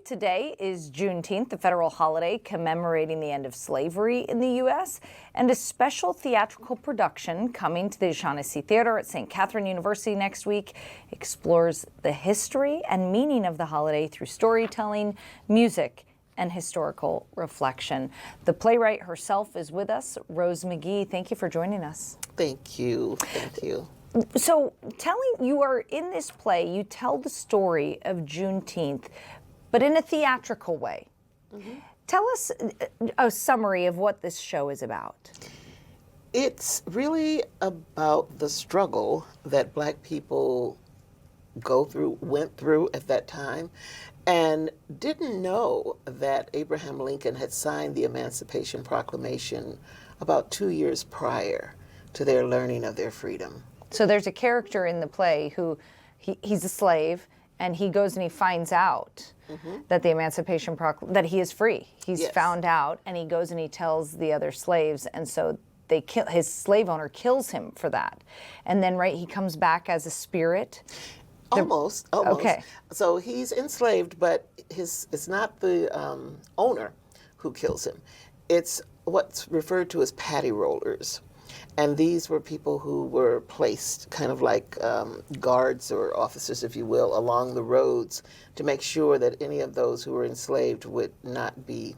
today is Juneteenth, the federal holiday commemorating the end of slavery in the U.S., and a special theatrical production coming to the Shaughnessy Theater at St. Catherine University next week explores the history and meaning of the holiday through storytelling, music, and historical reflection. The playwright herself is with us, Rose McGee. Thank you for joining us. Thank you. Thank you. So you are in this play, you tell the story of Juneteenth, but in a theatrical way. Mm-hmm. Tell us a summary of what this show is about. It's really about the struggle that Black people went through at that time, and didn't know that Abraham Lincoln had signed the Emancipation Proclamation about 2 years prior to their learning of their freedom. So there's a character in the play who he's a slave, and he goes and he finds out that the Emancipation Proclamation, that he is free. He's found out, and he goes and he tells the other slaves, and so his slave owner kills him for that. And then he comes back as a spirit. Almost. Okay. So he's enslaved, but it's not the owner who kills him. It's what's referred to as patty rollers. And these were people who were placed kind of like guards or officers, if you will, along the roads to make sure that any of those who were enslaved would not be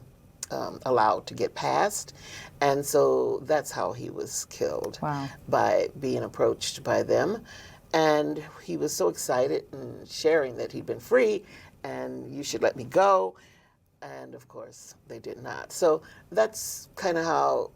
allowed to get past. And so that's how he was killed. Wow. By being approached by them. And he was so excited and sharing that he'd been free and you should let me go. And of course, they did not. So that's kind of how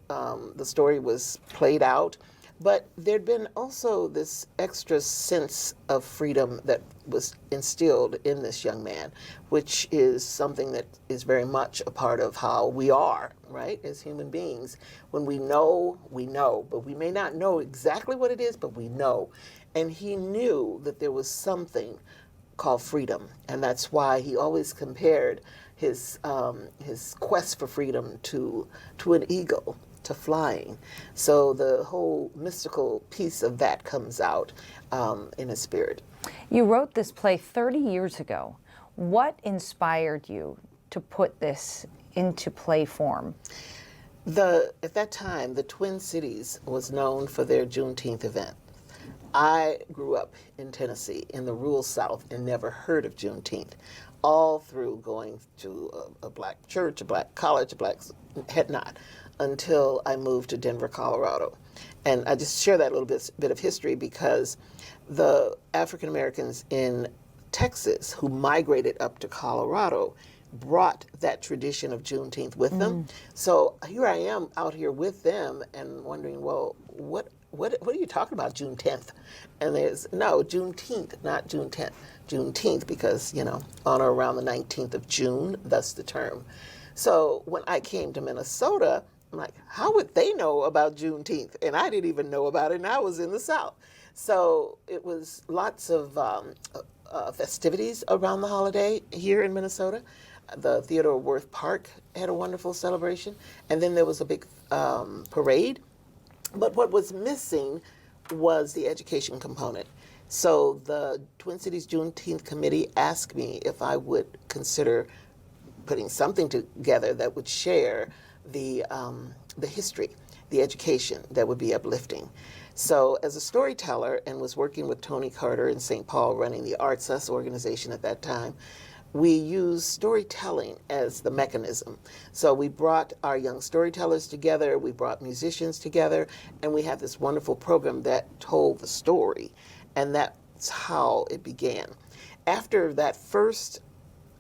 the story was played out. But there'd been also this extra sense of freedom that was instilled in this young man, which is something that is very much a part of how we are, right, as human beings. When we know, but we may not know exactly what it is, but we know. And he knew that there was something called freedom, and that's why he always compared his quest for freedom to an eagle, to flying. So the whole mystical piece of that comes out in his spirit. You wrote this play 30 years ago. What inspired you to put this into play form? At that time, the Twin Cities was known for their Juneteenth event. I grew up in Tennessee, in the rural South, and never heard of Juneteenth. All through going to a Black church, a Black college, had not, until I moved to Denver, Colorado. And I just share that little bit of history because the African Americans in Texas who migrated up to Colorado brought that tradition of Juneteenth with them. So here I am out here with them and wondering, well, what are you talking about, June 10th? And there's, no, Juneteenth, not June 10th. Juneteenth because, on or around the 19th of June, thus the term. So when I came to Minnesota, I'm like, how would they know about Juneteenth? And I didn't even know about it, and I was in the South. So it was lots of festivities around the holiday here in Minnesota. The Theodore Worth Park had a wonderful celebration, and then there was a big parade. But what was missing was the education component. So the Twin Cities Juneteenth Committee asked me if I would consider putting something together that would share the history, the education that would be uplifting. So as a storyteller, and was working with Tony Carter in St. Paul running the Arts Us organization at that time, we used storytelling as the mechanism. So we brought our young storytellers together, we brought musicians together, and we had this wonderful program that told the story. And that's how it began. After that first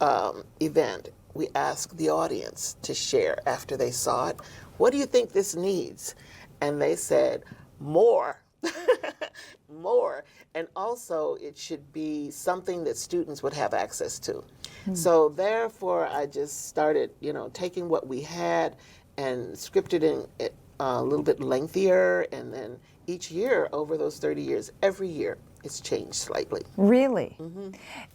event, we asked the audience to share after they saw it, what do you think this needs? And they said, more. More. And also it should be something that students would have access to. So therefore I just started, taking what we had and scripted it a little bit lengthier, and then each year over those 30 years, every year it's changed slightly. Really?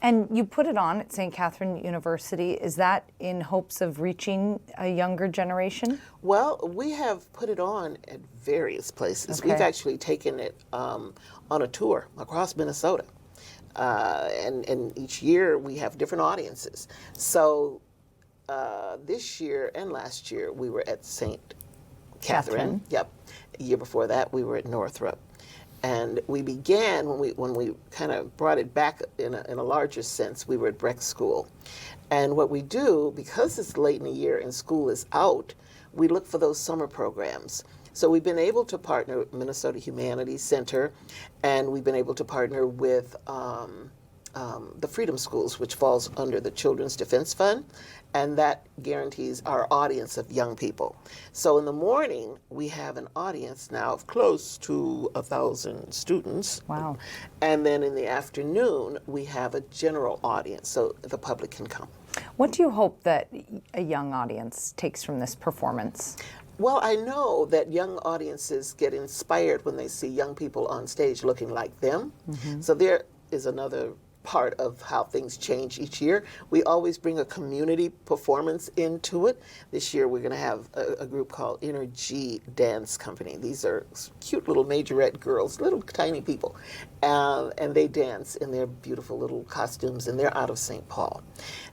And you put it on at St. Catherine University. Is that in hopes of reaching a younger generation? Well, we have put it on at various places. Okay. We've actually taken it on a tour across Minnesota And each year we have different audiences. So this year and last year we were at St. Catherine. Yep. The year before that we were at Northrop. And we began, when we kind of brought it back in a larger sense, we were at Breck School. And what we do, because it's late in the year and school is out, we look for those summer programs. So we've been able to partner with Minnesota Humanities Center, and we've been able to partner with the Freedom Schools, which falls under the Children's Defense Fund, and that guarantees our audience of young people. So in the morning, we have an audience now of close to 1,000 students. Wow. And then in the afternoon, we have a general audience, so the public can come. What do you hope that a young audience takes from this performance? Well, I know that young audiences get inspired when they see young people on stage looking like them. So there is another part of how things change each year. We always bring a community performance into it. This year we're going to have a group called Energy Dance Company. These are cute little majorette girls, little tiny people, and they dance in their beautiful little costumes, and they're out of St. Paul.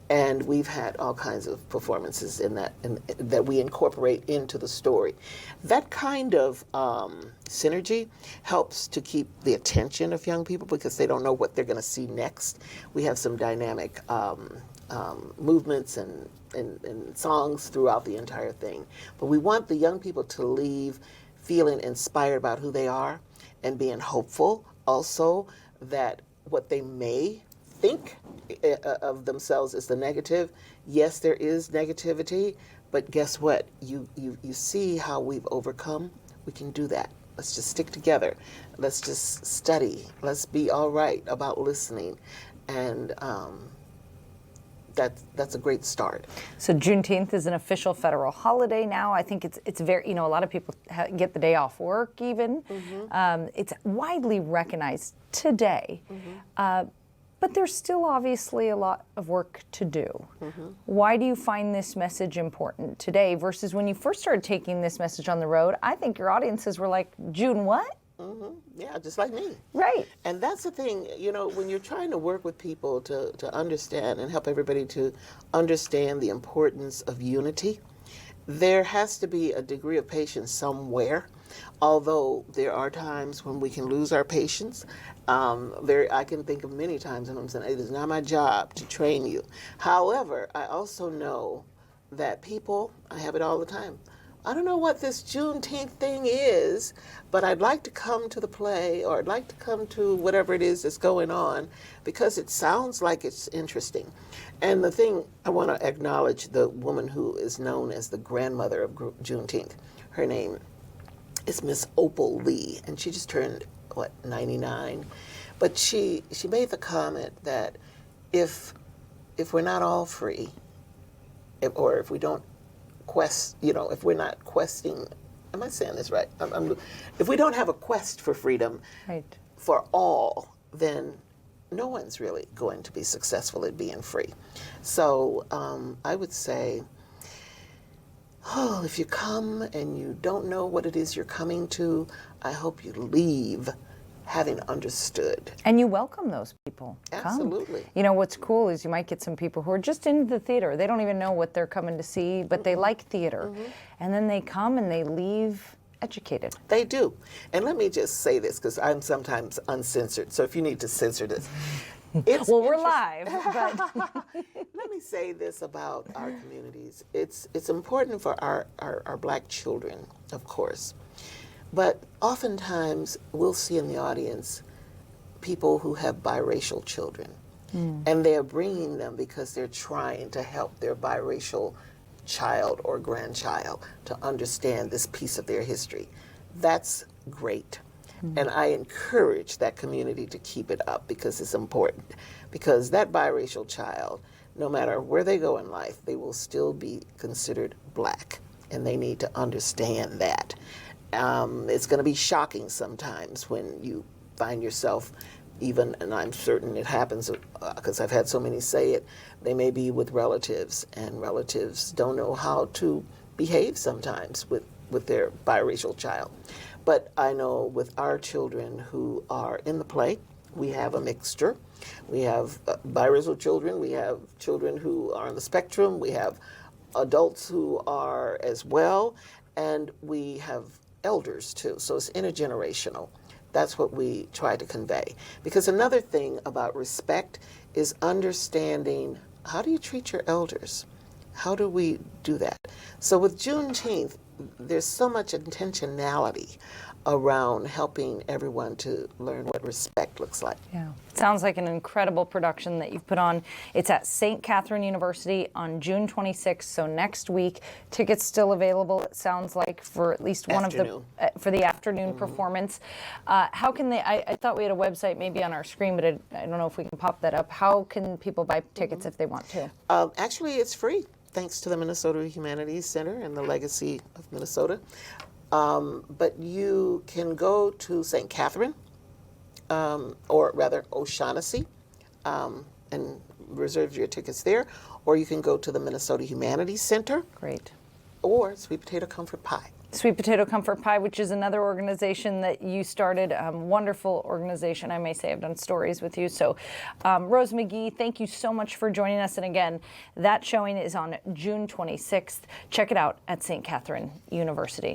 And we've had all kinds of performances in that we incorporate into the story. That kind of synergy helps to keep the attention of young people because they don't know what they're going to see next. We have some dynamic movements and songs throughout the entire thing. But we want the young people to leave feeling inspired about who they are and being hopeful also that what they may think of themselves as the negative. Yes, there is negativity, but guess what? You see how we've overcome. We can do that. Let's just stick together. Let's just study. Let's be all right about listening. And that's a great start. So Juneteenth is an official federal holiday now. I think it's very, a lot of people get the day off work even. It's widely recognized today. But there's still obviously a lot of work to do. Why do you find this message important today versus when you first started taking this message on the road? I think your audiences were like, June what? Yeah, just like me. Right. And that's the thing, when you're trying to work with people to understand and help everybody to understand the importance of unity, there has to be a degree of patience somewhere. Although there are times when we can lose our patience, I can think of many times when I'm saying, it is not my job to train you. However, I also know that people, I have it all the time, I don't know what this Juneteenth thing is, but I'd like to come to the play or I'd like to come to whatever it is that's going on because it sounds like it's interesting. And the thing, I want to acknowledge the woman who is known as the grandmother of Juneteenth. Her name is Miss Opal Lee, and she just turned, 99? But she made the comment that if we're not all free, or if we don't if we're not questing, am I saying this right? If we don't have a quest for freedom for all, then no one's really going to be successful at being free. So I would say, if you come and you don't know what it is you're coming to, I hope you leave having understood. And you welcome those people. Absolutely. Come. What's cool is you might get some people who are just into the theater. They don't even know what they're coming to see, but they like theater. And then they come and they leave educated. They do. And let me just say this, because I'm sometimes uncensored, so if you need to censor this. Well, we're live. But let me say this about our communities. It's important for our black children, of course. But oftentimes we'll see in the audience people who have biracial children. And they're bringing them because they're trying to help their biracial child or grandchild to understand this piece of their history. That's great. And I encourage that community to keep it up because it's important. Because that biracial child, no matter where they go in life, they will still be considered black. And they need to understand that. It's going to be shocking sometimes when you find yourself even, and I'm certain it happens because I've had so many say it, they may be with relatives, and relatives don't know how to behave sometimes with their biracial child. But I know with our children who are in the play, we have a mixture. We have biracial children. We have children who are on the spectrum. We have adults who are as well. And we have elders too. So it's intergenerational. That's what we try to convey. Because another thing about respect is understanding, how do you treat your elders? How do we do that? So with Juneteenth, there's so much intentionality around helping everyone to learn what respect looks like. Yeah. Sounds like an incredible production that you've put on. It's at St. Catherine University on June 26th, so next week. Tickets still available, it sounds like, for at least one Afternoon. of the, for the afternoon performance. How can they, I thought we had a website maybe on our screen, but I don't know if we can pop that up. How can people buy tickets if they want to? Actually, it's free, thanks to the Minnesota Humanities Center and the Legacy of Minnesota. But you can go to St. Catherine, or rather O'Shaughnessy, and reserve your tickets there. Or you can go to the Minnesota Humanities Center. Great. Or Sweet Potato Comfort Pie. Sweet Potato Comfort Pie, which is another organization that you started. Wonderful organization, I may say. I've done stories with you. So, Rose McGee, thank you so much for joining us. And again, that showing is on June 26th. Check it out at St. Catherine University.